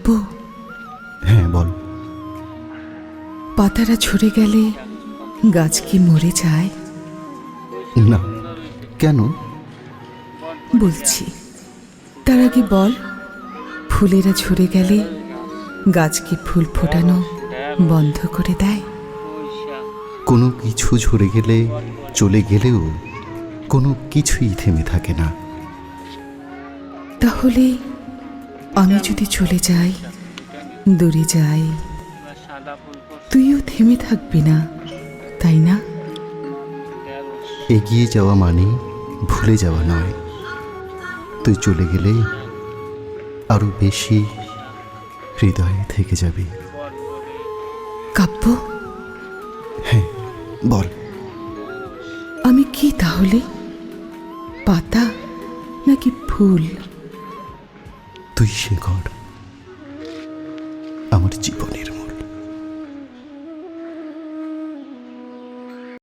কাব্য, হ্যাঁ বল। পাতারা ঝরে গেলে গাছ কি মরে যায়? না, কেন? বলছি, তার আগে বল, ফুলেরা ঝরে গেলে গাছ কি ফুল ফোটানো বন্ধ করে দেয়? কোনো কিছু ঝরে গেলে, চলে গেলেও কোনো কিছুই থেমে থাকে না। তাহলে আমি যদি চলে যাই, দূরে যাই, তুইও থেমে থাকবি না, তাই না? এগিয়ে যাওয়া মানে ভুলে যাওয়া নয়। তুই চলে গেলে আরো বেশি হৃদয়ে থেকে যাবে। কাব্য, হ্যাঁ বল। আমি কি তাহলে? পাতা নাকি ফুল? তুই শেখর, আমার জীবন।